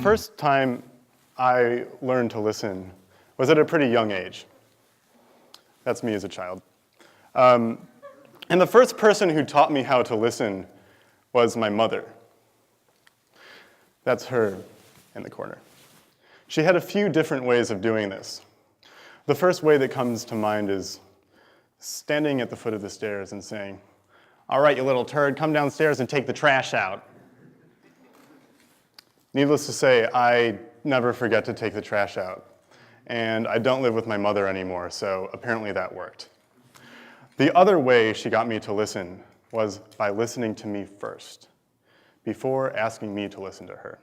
first time I learned to listen was at a pretty young age. That's me as a child. And the first person who taught me how to listen was my mother. That's her in the corner. She had a few different ways of doing this. The first way that comes to mind is standing at the foot of the stairs and saying, "All right, you little turd, come downstairs and take the trash out." Needless to say, I never forget to take the trash out. And I don't live with my mother anymore, so apparently that worked. The other way she got me to listen was by listening to me first, before asking me to listen to her.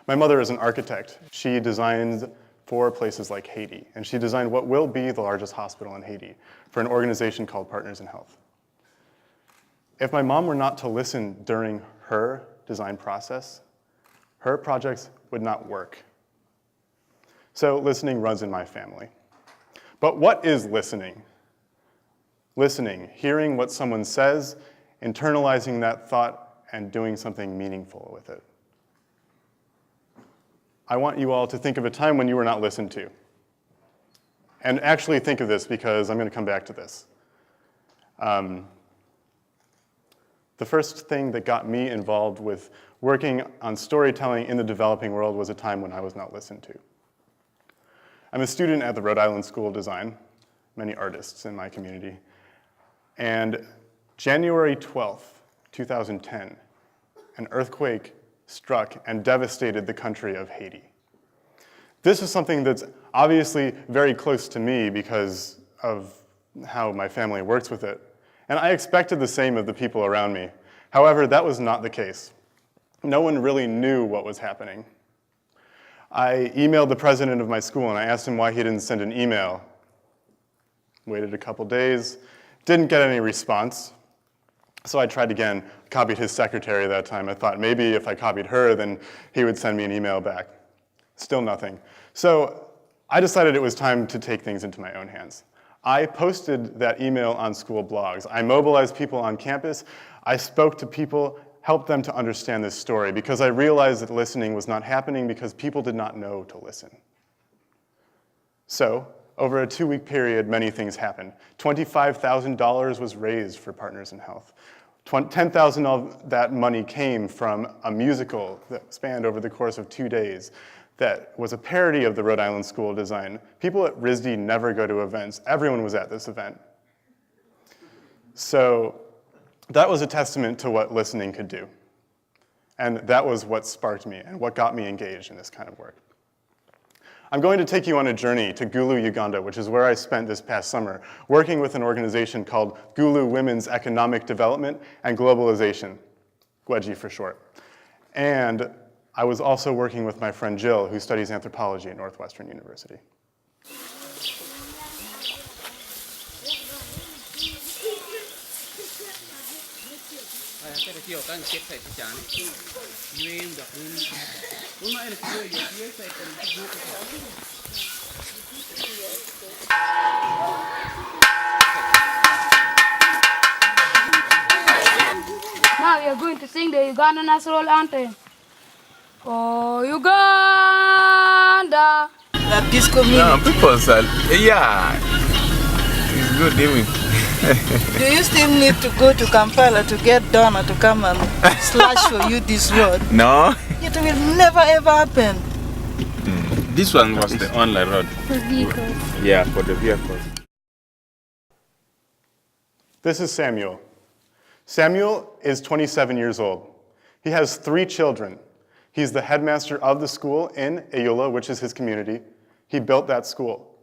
My mother is an architect. She designs for places like Haiti, and she designed what will be the largest hospital in Haiti for an organization called Partners in Health. If my mom were not to listen during her design process, her projects would not work. So listening runs in my family. But what is listening? Listening, hearing what someone says, internalizing that thought, and doing something meaningful with it. I want you all to think of a time when you were not listened to. And actually think of this, because I'm going to come back to this. The first thing that got me involved with working on storytelling in the developing world was a time when I was not listened to. I'm a student at the Rhode Island School of Design, many artists in my community, and January 12th, 2010, an earthquake struck and devastated the country of Haiti. This is something that's obviously very close to me because of how my family works with it, and I expected the same of the people around me. However, that was not the case. No one really knew what was happening. I emailed the president of my school and I asked him why he didn't send an email. Waited a couple days, didn't get any response. So I tried again, copied his secretary that time. I thought maybe if I copied her, then he would send me an email back. Still nothing. So I decided it was time to take things into my own hands. I posted that email on school blogs. I mobilized people on campus. I spoke to people, helped them to understand this story, because I realized that listening was not happening because people did not know to listen. So, over a 2-week period, many things happened. $25,000 was raised for Partners in Health. $10,000 of that money came from a musical that spanned over the course of 2 days that was a parody of the Rhode Island School of Design. People at RISD never go to events. Everyone was at this event. So that was a testament to what listening could do. And that was what sparked me and what got me engaged in this kind of work. I'm going to take you on a journey to Gulu, Uganda, which is where I spent this past summer, working with an organization called Gulu Women's Economic Development and Globalization, GWED-G for short. And I was also working with my friend Jill, who studies anthropology at Northwestern University. Now we are going to sing the Ugandan national anthem. For Uganda. That this community. No, people say, yeah, it's good even. Do you still need to go to Kampala to get Donna to come and slash for you this road? No. It will never ever happen. This one was the only road. For vehicles. Yeah, for the vehicles. This is Samuel. Samuel is 27 years old. He has 3 children. He's the headmaster of the school in Ayula, which is his community. He built that school.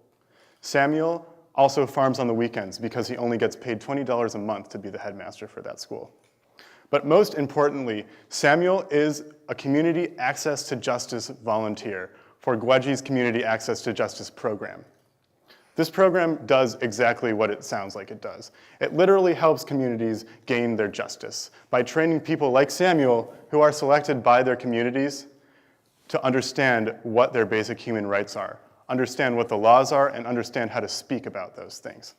Samuel also farms on the weekends because he only gets paid $20 a month to be the headmaster for that school. But most importantly, Samuel is a community access to justice volunteer for GWED-G's Community Access to Justice program. This program does exactly what it sounds like it does. It literally helps communities gain their justice by training people like Samuel who are selected by their communities to understand what their basic human rights are, understand what the laws are, and understand how to speak about those things.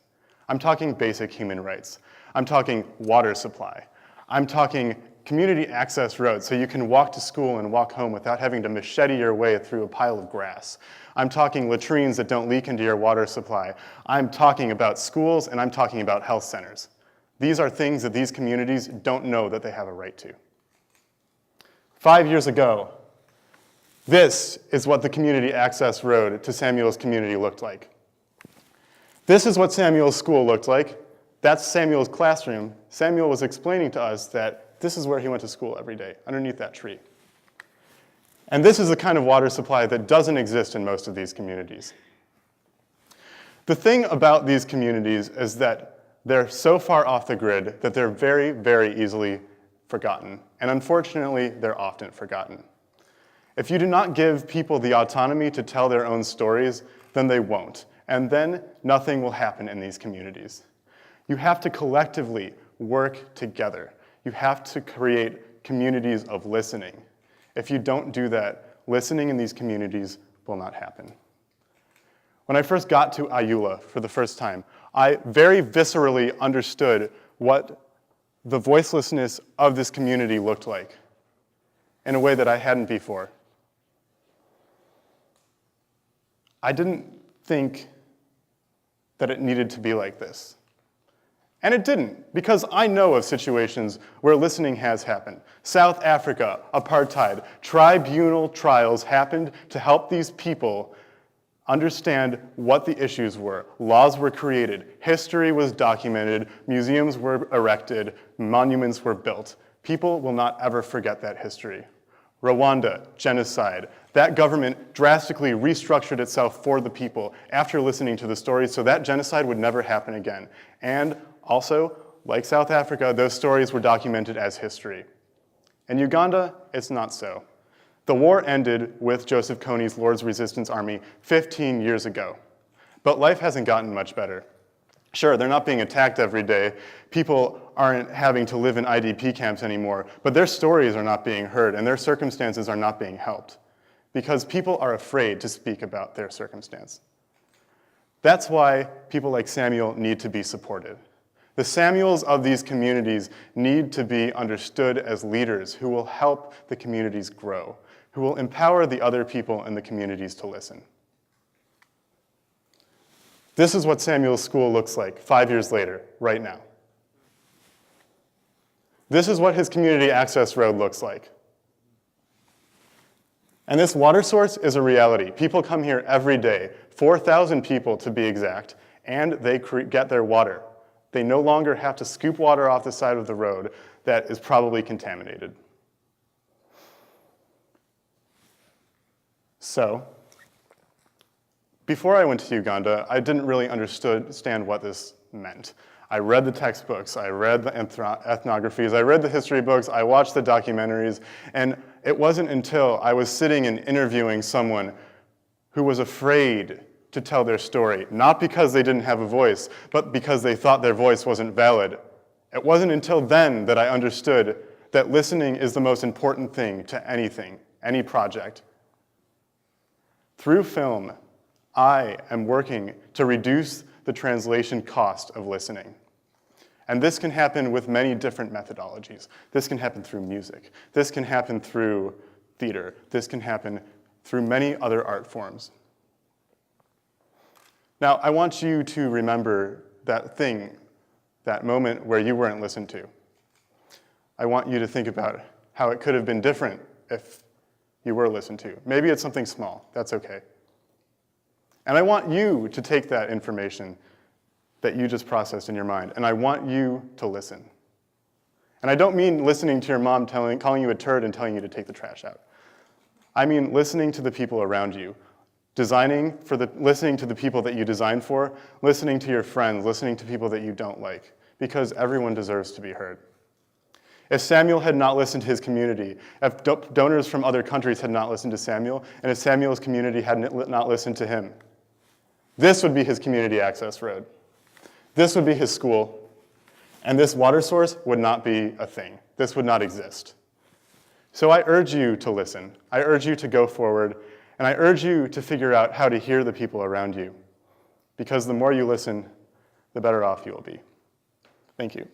I'm talking basic human rights. I'm talking water supply. I'm talking community access roads so you can walk to school and walk home without having to machete your way through a pile of grass. I'm talking latrines that don't leak into your water supply. I'm talking about schools, and I'm talking about health centers. These are things that these communities don't know that they have a right to. 5 years ago, this is what the community access road to Samuel's community looked like. This is what Samuel's school looked like. That's Samuel's classroom. Samuel was explaining to us that this is where he went to school every day, underneath that tree. And this is the kind of water supply that doesn't exist in most of these communities. The thing about these communities is that they're so far off the grid that they're very, very easily forgotten. And unfortunately, they're often forgotten. If you do not give people the autonomy to tell their own stories, then they won't. And then nothing will happen in these communities. You have to collectively work together. You have to create communities of listening. If you don't do that, listening in these communities will not happen. When I first got to Ayula for the first time, I very viscerally understood what the voicelessness of this community looked like in a way that I hadn't before. I didn't think that it needed to be like this. And it didn't, because I know of situations where listening has happened. South Africa, apartheid, tribunal trials happened to help these people understand what the issues were. Laws were created, history was documented, museums were erected, monuments were built. People will not ever forget that history. Rwanda, genocide. That government drastically restructured itself for the people after listening to the stories so that genocide would never happen again. And also, like South Africa, those stories were documented as history. In Uganda, it's not so. The war ended with Joseph Kony's Lord's Resistance Army 15 years ago. But life hasn't gotten much better. Sure, they're not being attacked every day. People aren't having to live in IDP camps anymore, but their stories are not being heard and their circumstances are not being helped because people are afraid to speak about their circumstance. That's why people like Samuel need to be supported. The Samuels of these communities need to be understood as leaders who will help the communities grow, who will empower the other people in the communities to listen. This is what Samuel's school looks like 5 years later, right now. This is what his community access road looks like. And this water source is a reality. People come here every day, 4,000 people to be exact, and they get their water. They no longer have to scoop water off the side of the road that is probably contaminated. So, before I went to Uganda, I didn't really understand what this meant. I read the textbooks, I read the ethnographies, I read the history books, I watched the documentaries, and it wasn't until I was sitting and interviewing someone who was afraid to tell their story, not because they didn't have a voice, but because they thought their voice wasn't valid. It wasn't until then that I understood that listening is the most important thing to anything, any project. Through film, I am working to reduce the translation cost of listening. And this can happen with many different methodologies. This can happen through music. This can happen through theater. This can happen through many other art forms. Now, I want you to remember that thing, that moment where you weren't listened to. I want you to think about how it could have been different if you were listened to. Maybe it's something small, that's okay. And I want you to take that information that you just processed in your mind, and I want you to listen. And I don't mean listening to your mom calling you a turd and telling you to take the trash out. I mean listening to the people around you, listening to the people that you design for, listening to your friends, listening to people that you don't like, because everyone deserves to be heard. If Samuel had not listened to his community, if donors from other countries had not listened to Samuel, and if Samuel's community had not listened to him, this would be his community access road. This would be his school, and this water source would not be a thing. This would not exist. So I urge you to listen. I urge you to go forward, and I urge you to figure out how to hear the people around you, because the more you listen, the better off you will be. Thank you.